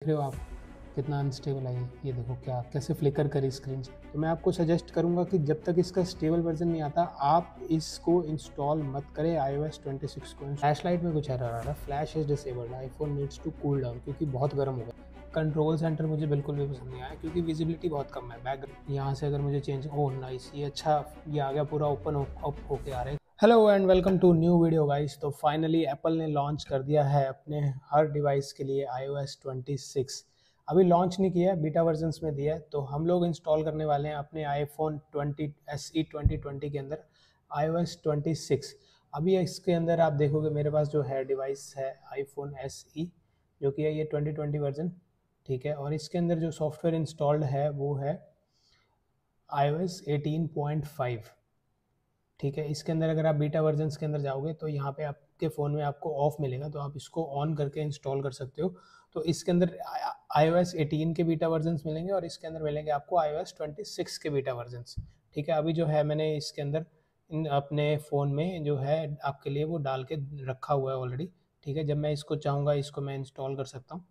रहे हो आप कितना अनस्टेबल है ये देखो क्या कैसे फ्लिकर करी स्क्रीन। तो मैं आपको सजेस्ट करूंगा कि जब तक इसका स्टेबल वर्जन नहीं आता आप इसको इंस्टॉल मत करें iOS 26 को। फ्लैश लाइट में कुछ एरर आ रहा है, flash is disabled, iPhone needs to cool down क्योंकि बहुत गर्म हो गया। कंट्रोल सेंटर मुझे बिल्कुल भी पसंद नहीं आया क्योंकि विजिबिलिटी बहुत कम है। बैक यहाँ से अगर मुझे चेंज, ओह नाइस, ये अच्छा, ये आ गया पूरा ओपन अप होके आ रहा है। Hello and welcome to new video guys. तो फाइनली एप्पल ने लॉन्च कर दिया है अपने हर डिवाइस के लिए iOS 26। अभी लॉन्च नहीं किया है, बीटा वर्जन्स में दिया है। तो हम लोग इंस्टॉल करने वाले हैं अपने आईफोन 20 SE 2020 के अंदर iOS 26। अभी इसके अंदर आप देखोगे मेरे पास जो है डिवाइस है आईफोन SE, जो कि है ये 2020 वर्जन, ठीक है। और इसके अंदर जो सॉफ्टवेयर इंस्टॉल्ड है वो है iOS 18.5, ठीक है। इसके अंदर अगर आप बीटा वर्जन्स के अंदर जाओगे तो यहाँ पे आपके फ़ोन में आपको ऑफ मिलेगा, तो आप इसको ऑन करके इंस्टॉल कर सकते हो। तो इसके अंदर iOS 18 के बीटा वर्जन्स मिलेंगे और इसके अंदर मिलेंगे आपको iOS 26 के बीटा वर्जन्स, ठीक है। अभी जो है मैंने इसके अंदर अपने फ़ोन में जो है आपके लिए वो डाल के रखा हुआ है ऑलरेडी, ठीक है। जब मैं इसको चाहूँगा इसको मैं इंस्टॉल कर सकता हूँ,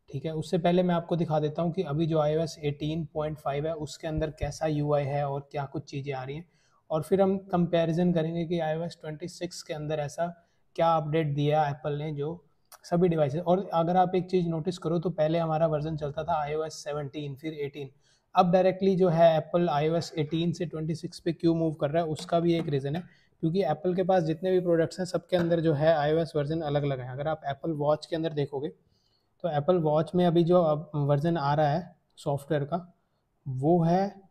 ठीक है। उससे पहले मैं आपको दिखा देता हूँ कि अभी जो iOS 18.5 है उसके अंदर कैसा UI है और क्या कुछ चीज़ें आ रही हैं, और फिर हम कंपैरिजन करेंगे कि iOS 26 के अंदर ऐसा क्या अपडेट दिया एप्पल ने जो सभी डिवाइसेस। और अगर आप एक चीज़ नोटिस करो तो पहले हमारा वर्जन चलता था iOS 17 फिर 18, अब डायरेक्टली जो है एप्पल iOS 18 से 26 पे क्यों मूव कर रहा है उसका भी एक रीज़न है, क्योंकि एप्पल के पास जितने भी प्रोडक्ट्स हैं सबके अंदर जो है iOS वर्जन अलग अलग है। अगर आप एप्पल वॉच के अंदर देखोगे तो एप्पल वॉच में अभी जो वर्जन आ रहा है सॉफ्टवेयर का वो है,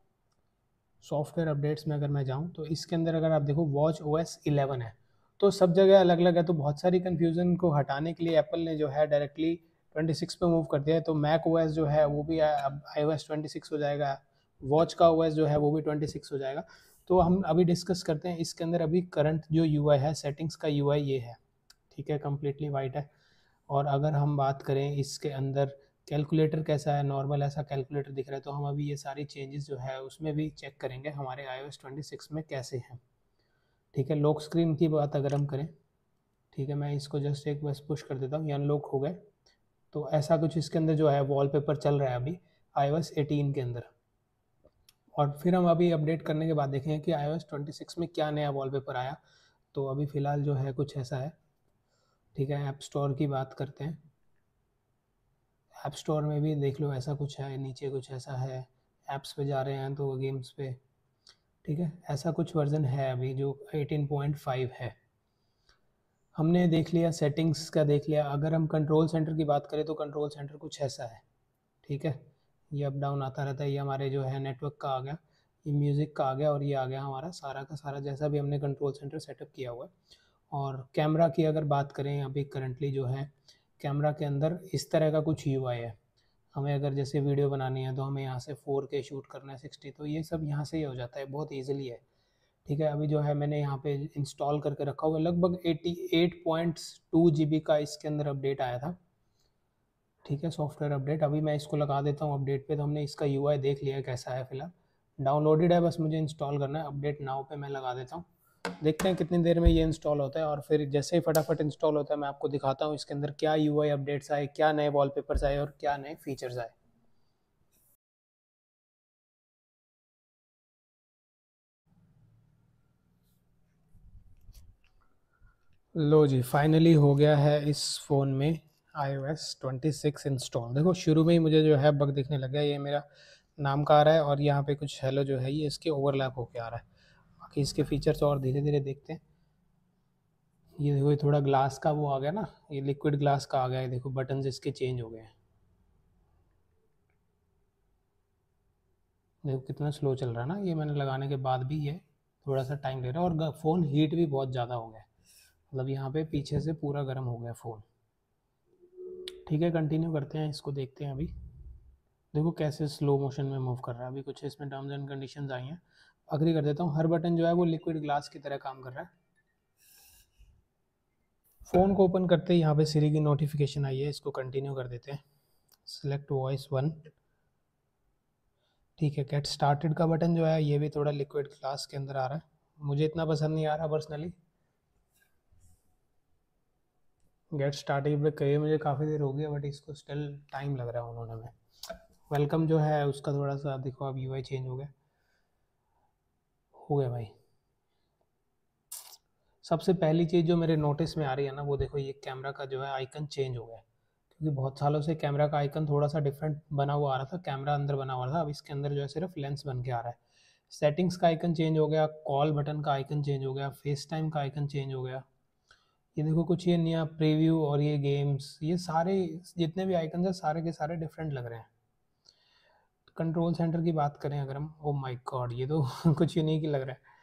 सॉफ्टवेयर अपडेट्स में अगर मैं जाऊं तो इसके अंदर अगर आप देखो वॉच OS 11 है। तो सब जगह अलग अलग है, तो बहुत सारी कन्फ्यूज़न को हटाने के लिए एप्पल ने जो है डायरेक्टली 26 पे मूव कर दिया है। तो मैक OS जो है वो भी अब iOS 26 हो जाएगा, वॉच का OS जो है वो भी 26 हो जाएगा। तो हम अभी डिस्कस करते हैं इसके अंदर। अभी करंट जो UI है, सेटिंग्स का UI ये है, ठीक है, कम्प्लीटली वाइट है। और अगर हम बात करें इसके अंदर कैलकुलेटर कैसा है, नॉर्मल ऐसा कैलकुलेटर दिख रहा है, तो हम अभी ये सारी चेंजेस जो है उसमें भी चेक करेंगे हमारे iOS 26 में कैसे हैं, ठीक है। लॉक स्क्रीन की बात अगर हम करें, ठीक है, मैं इसको जस्ट एक बस पुश कर देता हूँ, ये अनलॉक हो गए। तो ऐसा कुछ इसके अंदर जो है वॉलपेपर चल रहा है अभी iOS 18 के अंदर। और फिर हम अभी अपडेट करने के बाद देखेंगे कि iOS 26 में क्या नया वॉलपेपर आया। तो अभी फ़िलहाल जो है कुछ ऐसा है, ठीक है। ऐप स्टोर की बात करते हैं, ऐप स्टोर में भी देख लो ऐसा कुछ है, नीचे कुछ ऐसा है। ऐप्स पे जा रहे हैं तो गेम्स पे, ठीक है, ऐसा कुछ वर्जन है अभी जो 18.5 है। हमने देख लिया सेटिंग्स का, देख लिया। अगर हम कंट्रोल सेंटर की बात करें तो कंट्रोल सेंटर कुछ ऐसा है, ठीक है। ये अप डाउन आता रहता है, ये हमारे जो है नेटवर्क का आ गया, ये म्यूज़िक का आ गया, और ये आ गया हमारा सारा का सारा जैसा भी हमने कंट्रोल सेंटर सेटअप किया हुआ है। और कैमरा की अगर बात करें अभी करंटली जो है कैमरा के अंदर इस तरह का कुछ UI है। हमें अगर जैसे वीडियो बनानी है तो हमें यहाँ से 4K शूट करना है 60, तो ये सब यहाँ से ही हो जाता है, बहुत ईजिली है, ठीक है। अभी जो है मैंने यहाँ पे इंस्टॉल करके रखा हुआ है, लगभग 88.2 GB का इसके अंदर अपडेट आया था, ठीक है, सॉफ्टवेयर अपडेट। अभी मैं इसको लगा देता हूँ अपडेट पे। तो हमने इसका UI देख लिया कैसा है, फिलहाल डाउनलोडेड है, बस मुझे इंस्टॉल करना है। अपडेट नाउ पे मैं लगा देता हूँ, देखते हैं कितनी देर में ये इंस्टॉल होता है। और फिर जैसे ही फटाफट इंस्टॉल होता है मैं आपको दिखाता हूँ इसके अंदर क्या UI अपडेट्स आए, क्या नए वॉलपेपर्स आए और क्या नए फीचर्स आए। लो जी, फाइनली हो गया है इस फ़ोन में iOS 26 इंस्टॉल। देखो शुरू में ही मुझे जो है बग दिखने लग गया, ये मेरा नाम का आ रहा है और यहाँ पे कुछ हेलो जो है ये इसके ओवरलैप होके आ रहा है। बाकी इसके फीचर्स और धीरे धीरे देखते हैं। ये देखो ये थोड़ा ग्लास का वो आ गया ना, ये लिक्विड ग्लास का आ गया है, देखो बटन इसके चेंज हो गए हैं, देखो कितना स्लो चल रहा है ना। ये मैंने लगाने के बाद भी ये थोड़ा सा टाइम ले रहा है, और फ़ोन हीट भी बहुत ज़्यादा हो गया है, मतलब यहाँ पे पीछे से पूरा गर्म हो गया फ़ोन, ठीक है। कंटिन्यू करते हैं, इसको देखते हैं। अभी देखो कैसे स्लो मोशन में मूव कर रहा है। अभी कुछ इसमें टर्म्स एंड कंडीशंस आई हैं, अग्री कर देता हूँ। हर बटन जो है वो लिक्विड ग्लास की तरह काम कर रहा है। फ़ोन को ओपन करते ही यहाँ पे सिरी की नोटिफिकेशन आई है, इसको कंटिन्यू कर देते हैं। सिलेक्ट वॉइस 1, ठीक है। गेट स्टार्टेड का बटन जो है ये भी थोड़ा लिक्विड ग्लास के अंदर आ रहा है, मुझे इतना पसंद नहीं आ रहा पर्सनली। गेट स्टार्टिंग पे करिए मुझे काफ़ी देर हो गया, बट इसको स्टिल टाइम लग रहा है उन्होंने में। वेलकम जो है उसका थोड़ा सा देखो, अब यूआई चेंज हो गया भाई। सबसे पहली चीज़ जो मेरे नोटिस में आ रही है ना, वो देखो ये कैमरा का जो है आइकन चेंज हो गया है। क्योंकि बहुत सालों से कैमरा का आइकन थोड़ा सा डिफरेंट बना हुआ आ रहा था, कैमरा अंदर बना हुआ था, अब इसके अंदर जो है सिर्फ लेंस बन के आ रहा है। सेटिंग्स का आइकन चेंज हो गया, कॉल बटन का आइकन चेंज हो गया, फेस टाइम का आइकन चेंज हो गया। ये देखो कुछ ये नया प्रीव्यू और ये गेम्स, ये सारे जितने भी आइकन है सारे के सारे डिफरेंट लग रहे हैं। कंट्रोल सेंटर की बात करें अगर हम, ओ माय गॉड ये तो कुछ यूनिक ही लग रहा है।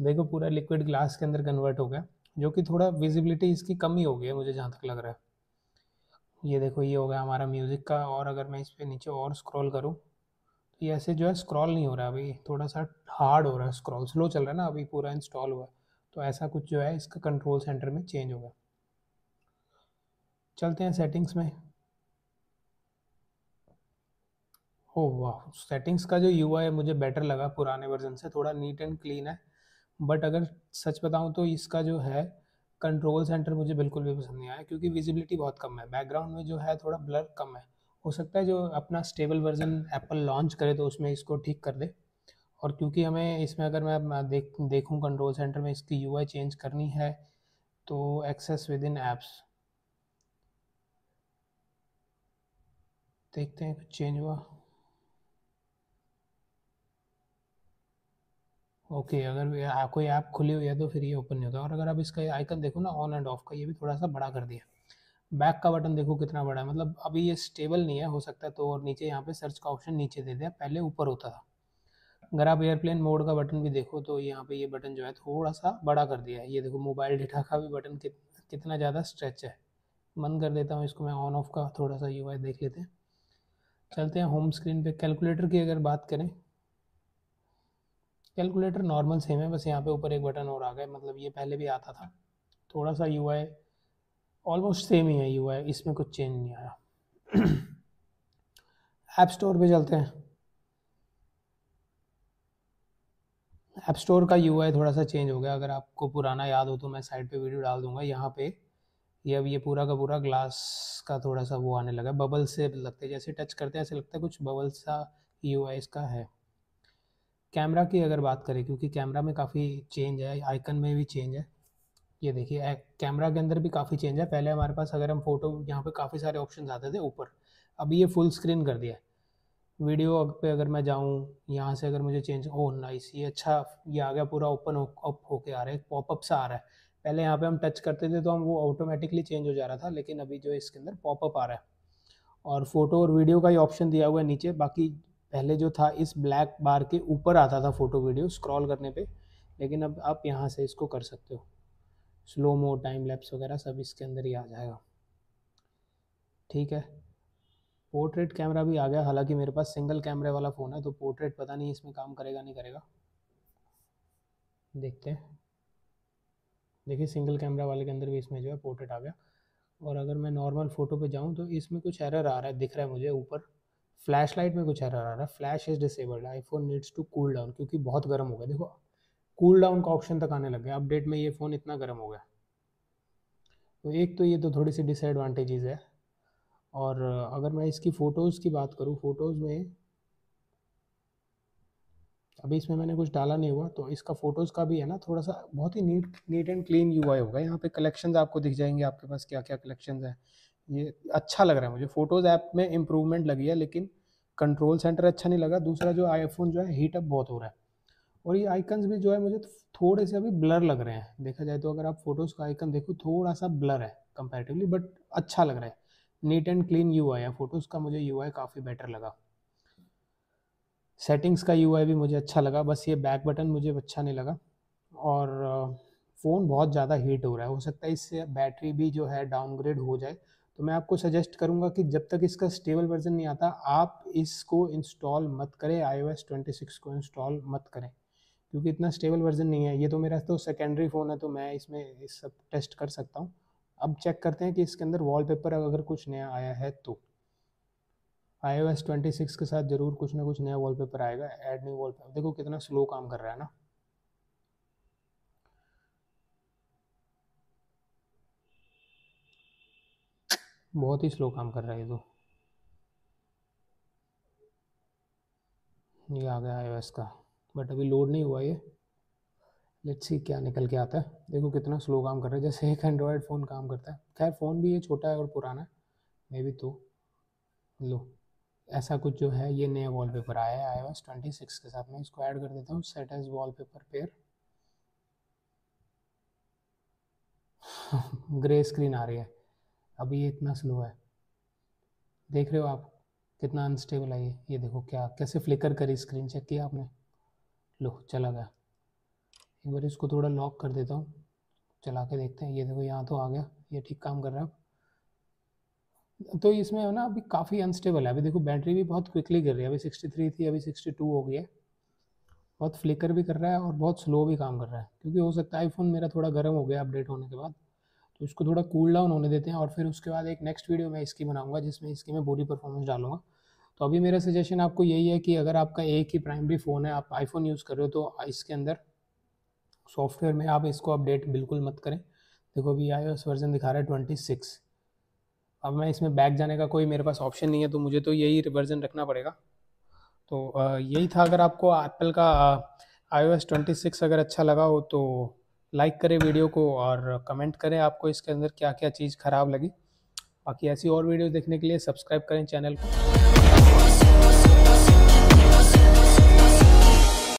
देखो पूरा लिक्विड ग्लास के अंदर कन्वर्ट हो गया, जो कि थोड़ा विजिबिलिटी इसकी कम ही हो गई है मुझे जहाँ तक लग रहा है। ये देखो ये हो गया हमारा म्यूज़िक का, और अगर मैं इस पर नीचे और स्क्रॉल करूँ तो ये ऐसे जो है स्क्रॉल नहीं हो रहा, अभी थोड़ा सा हार्ड हो रहा है, स्क्रॉल स्लो चल रहा है ना, अभी पूरा इंस्टॉल हुआ है। तो ऐसा कुछ जो है इसका कंट्रोल सेंटर में चेंज होगा। चलते हैं सेटिंग्स में। ओह वाह, सेटिंग्स का जो यूआई है मुझे बेटर लगा पुराने वर्जन से, थोड़ा नीट एंड क्लीन है। बट अगर सच बताऊं तो इसका जो है कंट्रोल सेंटर मुझे बिल्कुल भी पसंद नहीं आया, क्योंकि विजिबिलिटी बहुत कम है, बैकग्राउंड में जो है थोड़ा ब्लर कम है। हो सकता है जो अपना स्टेबल वर्जन एप्पल लॉन्च करे तो उसमें इसको ठीक कर दे। और क्योंकि हमें इसमें अगर मैं देखूं कंट्रोल सेंटर में इसकी यूआई चेंज करनी है, तो एक्सेस विद इन ऐप्स देखते हैं कुछ चेंज हुआ। ओके, अगर कोई ऐप खुली हुई है तो फिर ये ओपन नहीं होता। और अगर आप इसका आइकन देखो ना ऑन एंड ऑफ का, ये भी थोड़ा सा बड़ा कर दिया। बैक का बटन देखो कितना बड़ा है, मतलब अभी ये स्टेबल नहीं है, हो सकता है तो। और नीचे यहाँ पे सर्च का ऑप्शन नीचे दे दिया, पहले ऊपर होता था। अगर आप एयरप्लेन मोड का बटन भी देखो तो यहाँ पे ये बटन जो है थोड़ा सा बड़ा कर दिया है। ये देखो मोबाइल डेटा का भी बटन कितना ज़्यादा स्ट्रेच है। मन कर देता हूँ इसको मैं ऑन ऑफ का, थोड़ा सा यूआई देख लेते हैं। चलते हैं होम स्क्रीन पे। कैलकुलेटर की अगर बात करें, कैलकुलेटर नॉर्मल सेम है, बस यहाँ पे ऊपर एक बटन और आ गया, मतलब ये पहले भी आता था। थोड़ा सा यूआई ऑलमोस्ट सेम ही है, यूआई इसमें कुछ चेंज नहीं आया। ऐप स्टोर पे चलते हैं। ऐप स्टोर का यूआई थोड़ा सा चेंज हो गया, अगर आपको पुराना याद हो तो मैं साइड पे वीडियो डाल दूंगा। यहाँ पे ये अब ये पूरा का पूरा ग्लास का थोड़ा सा वो आने लगा, बबल से लगते हैं, जैसे टच करते हैं ऐसे लगता है कुछ बबल सा यूआई इसका है। कैमरा की अगर बात करें, क्योंकि कैमरा में काफ़ी चेंज है, आइकन में भी चेंज है। ये देखिए कैमरा के अंदर भी काफ़ी चेंज है। पहले हमारे पास अगर हम फोटो, यहाँ पे काफ़ी सारे ऑप्शन आते थे ऊपर, अभी ये फुल स्क्रीन कर दिया है। वीडियो पे अगर मैं जाऊँ, यहाँ से अगर मुझे चेंज, ओह नाइस, ये अच्छा, ये आ गया पूरा ओपन अप होके आ रहा है, एक पॉपअप सा आ रहा है। पहले यहाँ पे हम टच करते थे तो हम वो ऑटोमेटिकली चेंज हो जा रहा था, लेकिन अभी जो इसके अंदर पॉपअप आ रहा है। और फोटो और वीडियो का ही ऑप्शन दिया हुआ है नीचे। बाकी पहले जो था इस ब्लैक बार के ऊपर आता था फोटो वीडियो स्क्रॉल करने पे, लेकिन अब आप यहाँ से इसको कर सकते हो। स्लो मो, टाइम लैप्स वगैरह सब इसके अंदर ही आ जाएगा। ठीक है, पोर्ट्रेट कैमरा भी आ गया। हालांकि मेरे पास सिंगल कैमरे वाला फ़ोन है, तो पोर्ट्रेट पता नहीं इसमें काम करेगा नहीं करेगा, देखते हैं। देखिए सिंगल कैमरा वाले के अंदर भी इसमें जो है पोर्ट्रेट आ गया। और अगर मैं नॉर्मल फ़ोटो पे जाऊँ तो इसमें कुछ एरर आ रहा है, दिख रहा है मुझे ऊपर फ्लैश लाइट में कुछ एरर आ रहा है। Flash is disabled, iPhone needs to cool down, क्योंकि बहुत गर्म हो गया। देखो कूल डाउन का ऑप्शन तक आने लग गया अपडेट में, ये फ़ोन इतना गर्म हो गया। तो एक तो ये तो थोड़ी सी डिसएडवांटेजेस है। और अगर मैं इसकी फ़ोटोज़ की बात करूँ, फ़ोटोज़ में अभी इसमें मैंने कुछ डाला नहीं हुआ, तो इसका फ़ोटोज़ का भी है ना थोड़ा सा बहुत ही नीट एंड क्लीन यूआई होगा। यहाँ पे कलेक्शंस आपको दिख जाएंगे, आपके पास क्या क्या कलेक्शंस हैं। ये अच्छा लग रहा है मुझे। फ़ोटोज़ ऐप में इम्प्रूवमेंट लगी है, लेकिन कंट्रोल सेंटर अच्छा नहीं लगा। दूसरा जो आईफोन जो है हीट अप बहुत हो रहा है। और ये आइकन्स भी जो है मुझे थोड़े से अभी ब्लर लग रहे हैं, देखा जाए तो। अगर आप फोटोज़ का आइकन देखो थोड़ा सा ब्लर है कंपैरेटिवली, बट अच्छा लग रहा है। नीट एंड क्लीन यूआई है फोटोज़ का, मुझे यूआई काफ़ी बेटर लगा। सेटिंग्स का यूआई भी मुझे अच्छा लगा, बस ये बैक बटन मुझे अच्छा नहीं लगा। और फ़ोन बहुत ज़्यादा हीट हो रहा है, हो सकता है इससे बैटरी भी जो है डाउनग्रेड हो जाए। तो मैं आपको सजेस्ट करूंगा कि जब तक इसका स्टेबल वर्जन नहीं आता, आप इसको इंस्टॉल मत करें, iOS 26 को इंस्टॉल मत करें, क्योंकि इतना स्टेबल वर्जन नहीं है। ये तो मेरा तो सेकेंडरी फ़ोन है, तो मैं इसमें इस सब टेस्ट कर सकता हूँ। अब चेक करते हैं कि इसके अंदर वॉलपेपर अगर कुछ नया आया है तो। iOS 26 के साथ ज़रूर कुछ ना कुछ नया वॉलपेपर आएगा। ऐड न्यू वॉलपेपर, देखो कितना स्लो काम कर रहा है ना। बहुत ही स्लो काम कर रहा है ये तो। ये आ गया iOS का, बट अभी लोड नहीं हुआ ये। लेट्स सी क्या निकल के आता है। देखो कितना स्लो काम कर रहा है, जैसे एक एंड्रॉयड फ़ोन काम करता है। खैर फ़ोन भी ये छोटा है और पुराना है मे बी। तो लो, ऐसा कुछ जो है ये नया वॉलपेपर आया है iOS 26 के साथ। मैं इसको ऐड कर देता हूँ set as wallpaper pair. Grey screen आ रही है, अभी ये इतना स्लो है। देख रहे हो आप कितना अनस्टेबल है ये देखो क्या कैसे फ्लिकर करी स्क्रीन। चेक किया आपने? लो चला गया। एक बार इसको थोड़ा लॉक कर देता हूँ, चला के देखते हैं। ये देखो यहाँ तो आ गया, ये ठीक काम कर रहा है। तो इसमें है ना अभी काफ़ी अनस्टेबल है। अभी देखो बैटरी भी बहुत क्विकली गिर रही है। अभी 63 थी, अभी 62 हो गई है। बहुत फ्लिकर भी कर रहा है और बहुत स्लो भी काम कर रहा है, क्योंकि हो सकता है आईफोन मेरा थोड़ा गर्म हो गया अपडेट होने के बाद। तो इसको थोड़ा कूल डाउन होने देते हैं और फिर उसके बाद एक नेक्स्ट वीडियो मैं इसकी बनाऊंगा जिसमें इसकी मैं पूरी परफॉर्मेंस डालूंगा। तो अभी मेरा सजेशन आपको यही है कि अगर आपका एक ही प्राइमरी फ़ोन है, आप आईफोन यूज़ कर रहे हो, तो इसके अंदर सॉफ्टवेयर में आप इसको अपडेट बिल्कुल मत करें। देखो अभी iOS वर्जन दिखा रहा है 26। अब मैं इसमें बैक जाने का कोई मेरे पास ऑप्शन नहीं है, तो मुझे तो यही वर्जन रखना पड़ेगा। तो यही था। अगर आपको एप्पल का iOS 26 अगर अच्छा लगा हो तो लाइक करें वीडियो को और कमेंट करें आपको इसके अंदर क्या क्या चीज़ ख़राब लगी। बाकी ऐसी और वीडियो देखने के लिए सब्सक्राइब करें चैनल को।